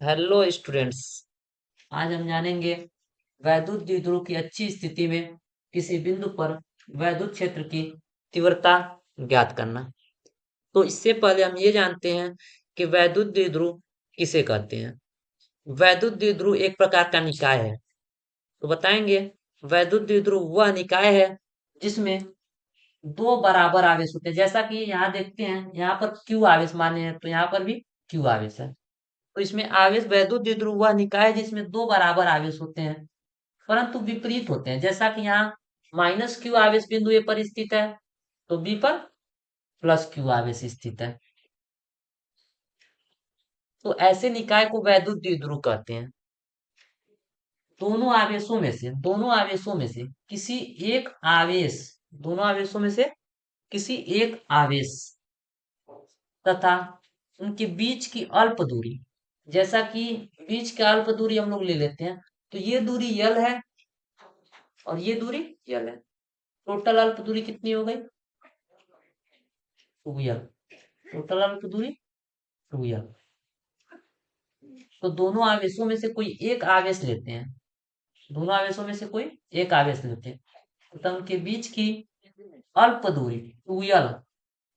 Hello students. आज हम जानेंगे वैद्युत द्विध्रुव की अच्छी स्थिति में किसी बिंदु पर वैद्युत क्षेत्र की तीव्रता ज्ञात करना। तो इससे पहले हम ये जानते हैं कि वैद्युत द्विध्रुव किसे कहते हैं। वैद्युत द्विध्रुव एक प्रकार का निकाय है। तो बताएंगे, वैद्युत द्विध्रुव वह निकाय है जिसमें दो बराबर आवेश होते हैं। जैसा कि यहाँ देखते हैं, यहाँ पर क्यू आवेश माने हैं, तो यहाँ पर भी क्यू आवेश है। तो इसमें आवेश वैद्युत द्विध्रुव वह निकाय है जिसमें दो बराबर आवेश होते हैं, परंतु विपरीत होते हैं। जैसा कि यहाँ माइनस क्यू आवेश बिंदु ए पर स्थित है, तो बी पर प्लस क्यू आवेश स्थित है। तो ऐसे निकाय को वैद्युत द्विध्रुव कहते हैं। दोनों आवेशों में से किसी एक आवेश दोनों आवेशों में से किसी एक आवेश तथा उनके बीच की अल्प दूरी, जैसा कि बीच की अल्प दूरी हम लोग ले लेते हैं, तो ये दूरी यल है और ये दूरी यल है। टोटल अल्प दूरी कितनी हो गई? 2l। टोटल अल्प दूरी 2l। तो दोनों आवेशों में से कोई एक आवेश लेते हैं, दोनों आवेशों में से कोई एक आवेश लेते हैं, तो उनके बीच की अल्प दूरी 2l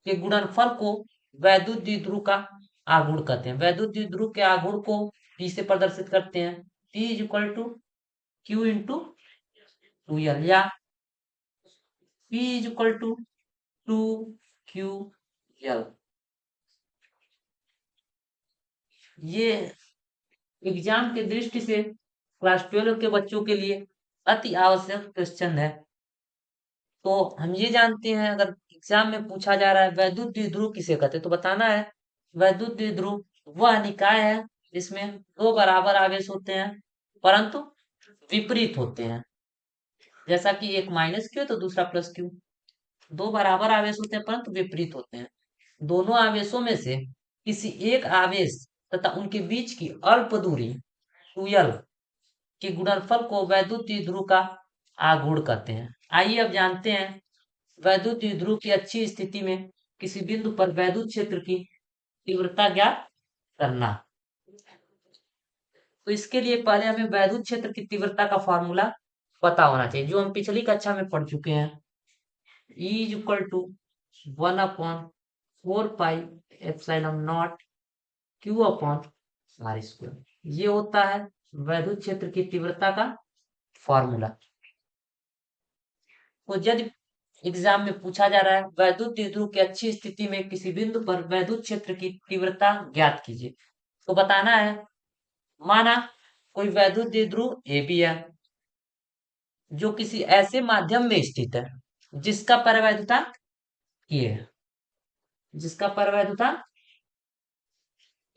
के गुणनफल को वैद्युत द्विध्रुव का आघूर्ण कहते हैं। वैद्युत द्विध्रुव के आघूर्ण को P से प्रदर्शित करते हैं। P is equal to Q into 2l, या P is equal to 2QL। ये एग्जाम के दृष्टि से क्लास 12 के बच्चों के लिए अति आवश्यक क्वेश्चन है। तो हम ये जानते हैं, अगर एग्जाम में पूछा जा रहा है वैद्युत द्विध्रुव किसे कहते हैं, तो बताना है वैद्युत द्विध्रुव वह निकाय है जिसमें दो बराबर आवेश होते हैं परंतु विपरीत होते हैं। जैसा कि एक माइनस क्यू तो दूसरा प्लस क्यू, दो बराबर आवेश होते हैं परंतु विपरीत होते हैं। दोनों आवेशों में से किसी एक आवेश तथा उनके बीच की अल्प दूरी 2l के गुणनफल को वैद्युत द्विध्रुव का आघूर्ण कहते हैं। आइए अब जानते हैं वैद्युत द्विध्रुव की अच्छी स्थिति में किसी बिंदु पर वैद्युत क्षेत्र की तीव्रता ज्ञात करना। तो इसके लिए पहले हमें वैद्युत क्षेत्र की तीव्रता का फॉर्मूला पता होना चाहिए, जो हम पिछली कक्षा में पढ़ चुके हैं। E is equal to 1/4 pi epsilon naught Q upon R square. ये होता है वैद्युत क्षेत्र की तीव्रता का फॉर्मूला। तो यदि एग्जाम में पूछा जा रहा है वैद्युत द्विध्रुव की अच्छी स्थिति में किसी बिंदु पर वैद्युत क्षेत्र की तीव्रता ज्ञात कीजिए, तो बताना है, माना कोई वैद्युत द्विध्रुव ए बी है जो किसी ऐसे माध्यम में स्थित है जिसका परिवैद्युतांक ये है, जिसका परिवैद्युतांक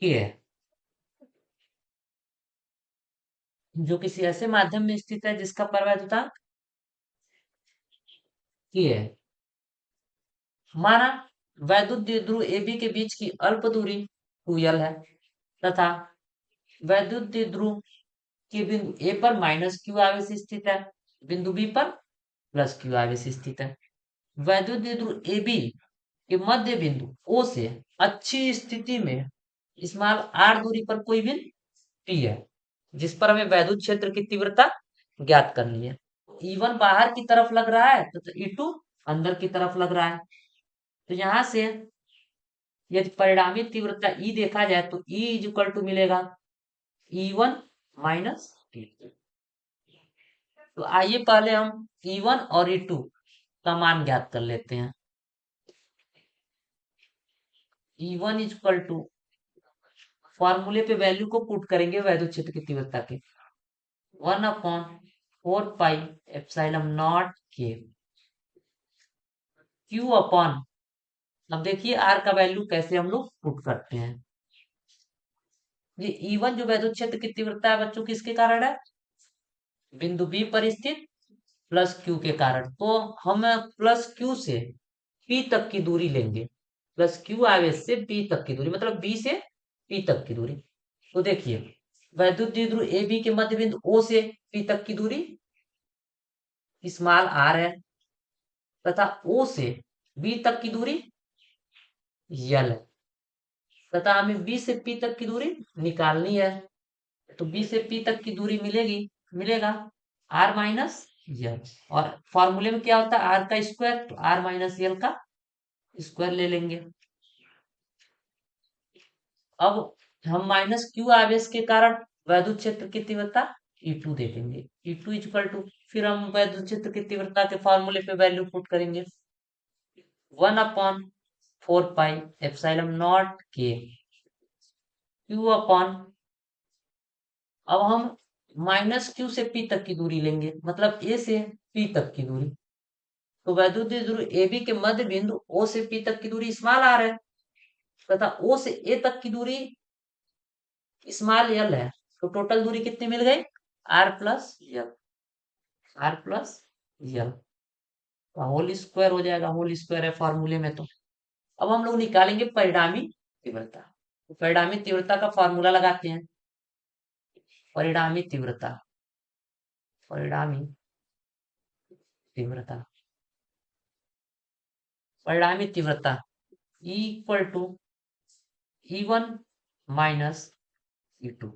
ये है, जो किसी ऐसे माध्यम में स्थित है जिसका परिवैद्युतांक ये है। माना वैद्युत द्विध्रुव ए बी के बीच की अल्प दूरी 2l है तथा वैद्युत द्विध्रुव के बिंदु ए पर माइनस क्यू आवेश स्थित है, बिंदु बी पर प्लस क्यू आवेश स्थित है। वैद्युत द्विध्रुव ए बी के मध्य बिंदु ओ से अच्छी स्थिति में स्मॉल आर दूरी पर कोई बिंदु पी है जिस पर हमें वैद्युत क्षेत्र की तीव्रता ज्ञात करनी है। E1 बाहर की तरफ लग रहा है तो E2 अंदर की तरफ लग रहा है। तो यहां से यदि परिणामी तीव्रता E देखा जाए तो E इज इक्वल टू मिलेगा E1 माइनस E2। तो आइए पहले हम E1 और E2 का मान ज्ञात कर लेते हैं। E1 इज इक्वल टू, फॉर्मूले पे वैल्यू को पुट करेंगे वैद्युत क्षेत्र की तीव्रता के, 1/4 पाई एप्सिलॉन नॉट के Q अपॉन, अब देखिए आर का वैल्यू कैसे हम लोग पुट करते हैं। ये E1 जो वैद्युत क्षेत्र की तीव्रता है बच्चों किसके कारण है? बिंदु बी पर स्थित प्लस क्यू के कारण। तो हम प्लस क्यू से पी तक की दूरी लेंगे, प्लस क्यू आवेश से पी तक की दूरी, मतलब बी से पी तक की दूरी। तो देखिए वैद्युत द्विध्रुव ए बी के मध्य बिंदु ओ से पी तक की दूरी स्मॉल आर है तथा ओ से बी तक की दूरी यल है तथा हमें बी से पी तक की दूरी निकालनी है। तो बी से पी तक की दूरी मिलेगा आर माइनस यल। और फॉर्मूले में क्या होता है, आर का स्क्वायर, तो आर माइनस यल का स्क्वायर ले लेंगे। अब हम माइनस क्यू आवेश के कारण वैद्युत क्षेत्र की तीव्रता E2 दे देंगे। E2 इक्वल टू, फिर हम वैद्युत क्षेत्र की तीव्रता के फॉर्मूले पे वैल्यू पुट करेंगे, 1/4 पाई एप्सिलॉन नॉट के क्यू अपॉन, अब हम माइनस क्यू से पी तक की दूरी लेंगे, मतलब ए से पी तक की दूरी। तो वैद्युत ध्रुव ए बी के मध्य बिंदु ओ से पी तक की दूरी स्मॉल आर है, तथा ओ से ए तक की दूरी स्मॉल यल है। तो टोटल दूरी कितनी मिल गई, R plus L, R plus यल का होल स्क्वायर हो जाएगा, होल स्क्वायर है फॉर्मूले में। तो अब हम लोग निकालेंगे परिणामी तीव्रता। तो परिणामी तीव्रता का फॉर्मूला लगाते हैं, परिणामी तीव्रता, परिणामी तीव्रता, परिणामी तीव्रता E equal to E1 minus E2।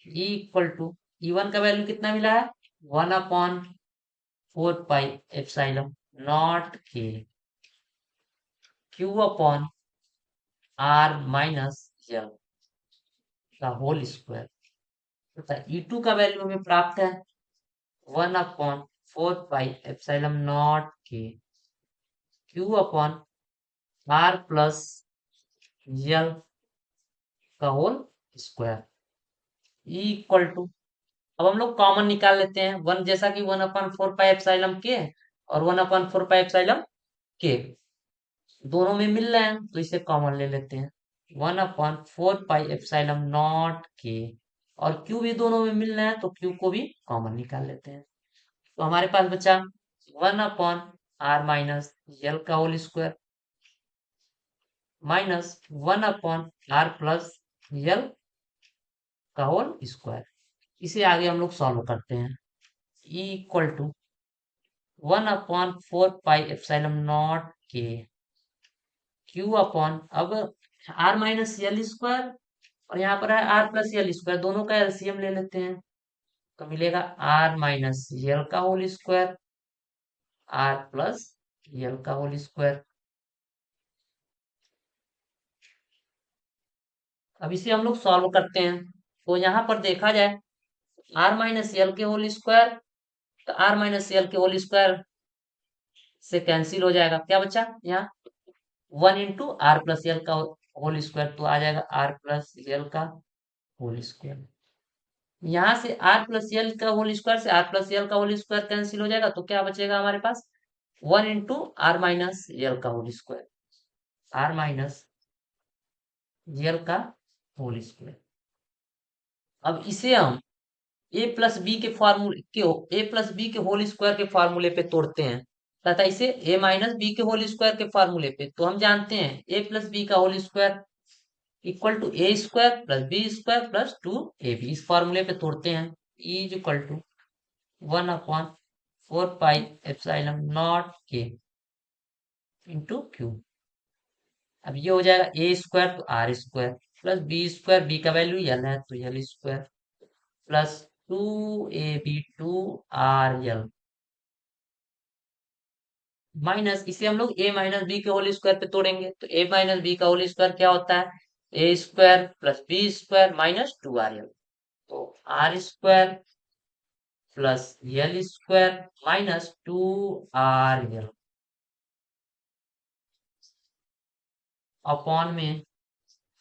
E equal to, E1 का वैल्यू कितना मिला है, 1/4 पाई एप्सिलॉन नॉट के Q upon R minus L का होल स्क्वायर, तथा E2 का वैल्यू हमें प्राप्त है 1/4 पाई एप्सिलॉन नॉट के क्यू अपॉन आर प्लस यल का होल स्क्वायर। E इक्वल टू, अब हम लोग कॉमन निकाल लेते हैं, वन जैसा कि 1/4 पाई एप्सिलॉन के और 1/4 पाई एप्सिलॉन के दोनों में मिल रहे हैं, तो इसे कॉमन ले लेते हैं, 1/4 पाई एप्सिलॉन नॉट के, और क्यू भी दोनों में मिल रहे हैं, तो क्यू को भी कॉमन निकाल लेते हैं। तो हमारे पास बचा 1/r माइनस यल का whole square minus 1/r plus यल का होल स्क्वायर। इसे आगे हम लोग सॉल्व करते हैं। E equal to 1/4 pi epsilon naught के क्यू अपॉन, अब आर माइनस यल स्क्वायर और यहाँ पर है आर प्लस यल स्क्वायर, दोनों का एलसीएम ले लेते हैं, तो मिलेगा आर माइनस यल का होल स्क्वायर, आर प्लस यल का होल स्क्वायर। अब इसे हम लोग सॉल्व करते हैं, तो यहाँ पर देखा जाए आर माइनस यल के होल स्क्वायर, तो आर माइनस यल के होल स्क्वायर से कैंसिल हो जाएगा, क्या बचा यहाँ 1 × r+l का होल स्क्वायर, तो आ जाएगा r+l का होल स्क्वायर। यहाँ से r+l का होल स्क्वायर से r+l का होल स्क्वायर कैंसिल हो जाएगा, तो क्या बचेगा हमारे पास 1 × r−l का होल स्क्वायर, r−l का होल स्क्वायर। अब इसे हम a प्लस बी के फॉर्मूले के, a प्लस बी के होल स्क्वायर के फॉर्मूले पे तोड़ते हैं, तथा इसे a माइनस बी के होल स्क्वायर के फॉर्मूले पे, तो हम जानते हैं a प्लस बी का whole square equal to A square plus B square plus 2ab, इस फॉर्मूले पे तोड़ते हैं। E is equal to 1/4 pi epsilon naught के इंटू क्यू। अब ये हो जाएगा ए स्क्वायर तो R square plus B square, B का वैल्यू यल है तो यल स्क्वायर प्लस 2ab2r माइनस, इसे हम लोग a माइनस बी के होल स्क्वायर पे तोड़ेंगे, तो a माइनस बी का होल स्क्वायर क्या होता है, a square plus B square minus 2r, तो R square plus L square minus 2r upon में,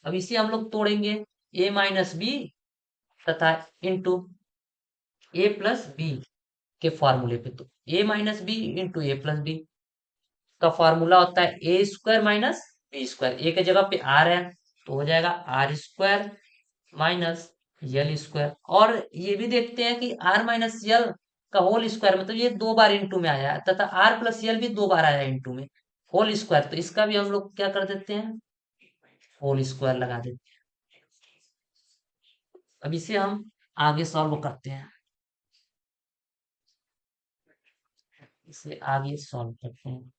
अब इसे हम लोग तोड़ेंगे a माइनस बी तथा इंटू ए प्लस बी के फॉर्मूले पे, तो a minus B into A plus B का फॉर्मूला होता है A square minus B square, A के जगह पे आर है तो हो जाएगा R square minus L square. और ये भी देखते हैं कि आर माइनस यल का होल स्क्वायर, मतलब ये 2 बार इंटू में आया है, तथा आर प्लस यल भी 2 बार आया है इंटू में, होल स्क्वायर, तो इसका भी हम लोग क्या कर देते हैं, होल स्क्वायर लगा देते हैं। अब इसे हम आगे सॉल्व करते हैं, इसे आगे सॉल्व करते हैं,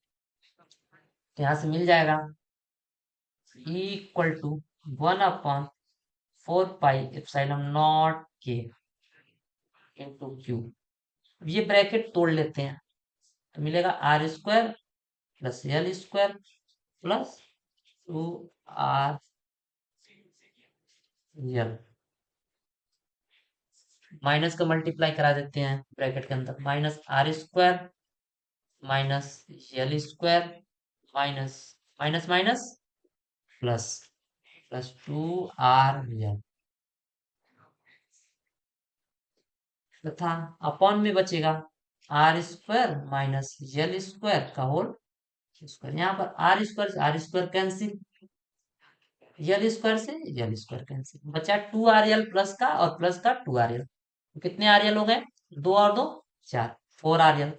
तो यहाँ से मिल जाएगा E equal to 1/4 4 pi epsilon naught के इंटू क्यू। ये ब्रैकेट तोड़ लेते हैं तो मिलेगा R square plus L square plus 2 R L. Minus का मल्टीप्लाई करा देते हैं ब्रैकेट के अंदर, minus R square minus L square minus minus minus plus plus 2 R L तथा अपॉन में बचेगा R square minus L square का होल स्क्वायर। यहाँ पर R square cancel, L square से एल स्क्वायर कैंसिल, बचा 2 आर एल प्लस का और प्लस का 2 आर एल। कितने आर एल हो गए? 2 और 2 4, 4 आर एल।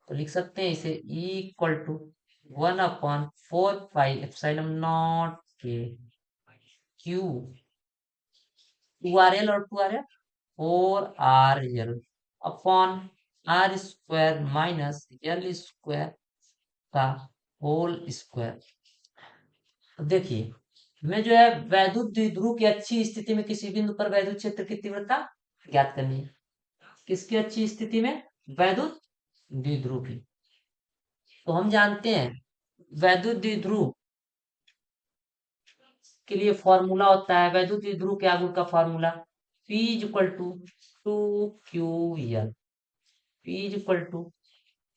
तो लिख सकते हैं इसे equal to 1/4 pi epsilon naught के क्यू 2 आर एल और 2 R L 4 R L upon R square minus L square का होल स्क्वायर। देखिए हमें जो है वैद्युत द्विध्रुव की अच्छी स्थिति में किसी बिंदु पर वैद्युत क्षेत्र की तीव्रता ज्ञात करनी है। किसकी अच्छी स्थिति में? वैद्युत द्विध्रुव की। तो हम जानते हैं वैद्युत द्विध्रुव के लिए फॉर्मूला होता है, वैद्युत द्विध्रुव के आगुण का formula P is equal to 2QL। P is equal to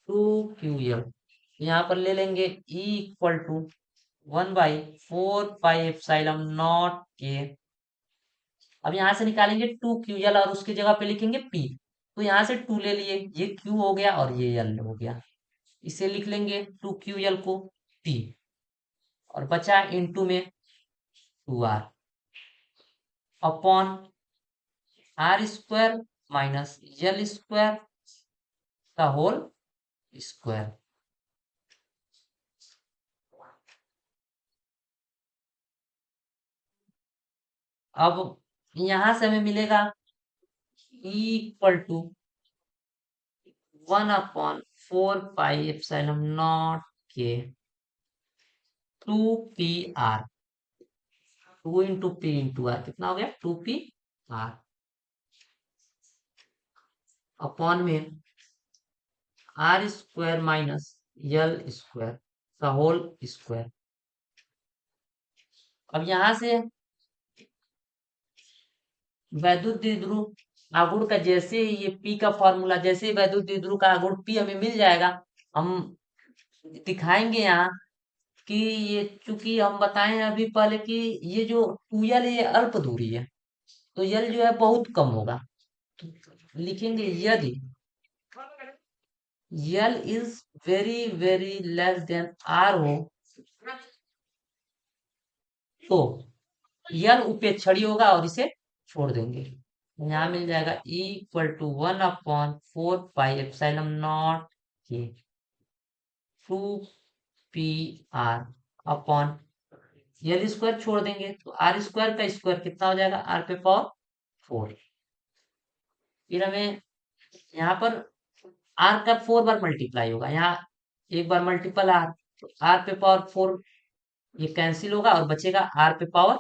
2QL। यहाँ पर ले लेंगे E equal to 1/4 pi epsilon naught के। अब यहाँ से निकालेंगे 2QL और उसकी जगह पे लिखेंगे P। तो यहाँ से 2 ले लिए, ये Q हो गया और ये L हो गया। इसे लिख लेंगे 2QL को P और बचा इनटू में 2R upon R square minus L square का होल स्क्वायर। अब यहां से हमें मिलेगा equal to 1/4 pi epsilon naught के 2PR। 2 into P into are कितना हो गया? 2PR अपॉन में R square minus L square का होल स्क्वायर। अब यहां से वैद्युत द्विध्रुव आगुण का जैसे ही ये P का फॉर्मूला, जैसे ही वैद्युत द्विध्रुव का आगुण P हमें मिल जाएगा, हम दिखाएंगे यहाँ कि ये, चूंकि हम बताए हैं अभी पहले कि ये जो 2L है ये अल्प दूरी है, तो L जो है बहुत कम होगा। तो लिखेंगे यदि L is very very less than R हो तो L उपेक्षणीय होगा और इसे छोड़ देंगे। यहाँ मिल जाएगा equal to 1/4 pi epsilon naught के 2PR अपॉन एल स्क्वायर छोड़ देंगे तो आर स्क्वायर का स्क्वायर कितना हो जाएगा? आर पे पावर 4। फिर हमें यहाँ पर आर का 4 बार मल्टीप्लाई होगा, यहाँ एक बार मल्टीपल आर, तो आर पे पावर 4 ये कैंसिल होगा और बचेगा आर पे पावर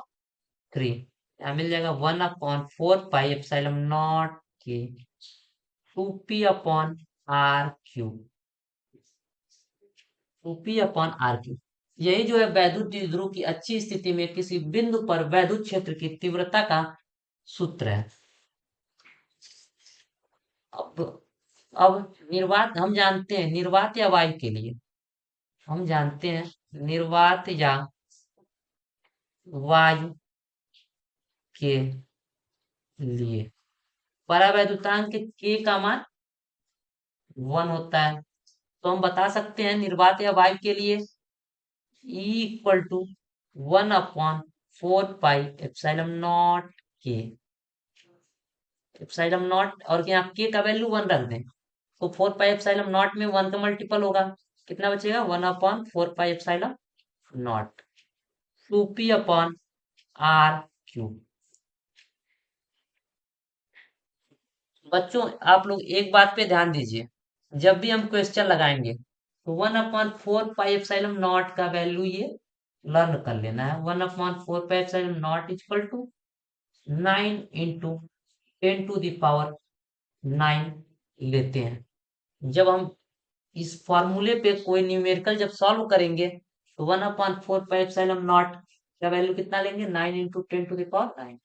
3। यहाँ मिल जाएगा 1/4 पाई एप्सिलॉन नॉट के 2P upon R cube. 2P upon R cube, यही जो है वैद्युत द्विध्रुव की अच्छी स्थिति में किसी बिंदु पर वैद्युत क्षेत्र की तीव्रता का सूत्र है। अब अब निर्वात हम जानते हैं, निर्वात या वायु के लिए हम जानते हैं निर्वात या वायु के लिए परावैद्युतांक के का मान 1 होता है। तो हम बता सकते हैं निर्वात या वायु के लिए E equal to 1/4 pi epsilon naught के एप्सिलॉन नॉट, और यहाँ के का वैल्यू 1 रख दें तो 4 पाई एप्सिलॉन नॉट में 1 का मल्टीपल होगा, कितना बचेगा? 1/4 pi epsilon naught 2P upon R cube. बच्चों आप लोग एक बात पे ध्यान दीजिए, जब भी हम क्वेश्चन लगाएंगे तो 1/4 पाई एप्सिलॉन नॉट का वैल्यू ये लर्न कर लेना है। 1/4 pi epsilon naught equal to 9 into 10⁹ लेते हैं। जब हम इस फॉर्मूले पे कोई न्यूमेरिकल जब सॉल्व करेंगे तो 1/4 पाई एप्सिलॉन नॉट का वैल्यू कितना लेंगे, 9 इंटू 10⁹ 9।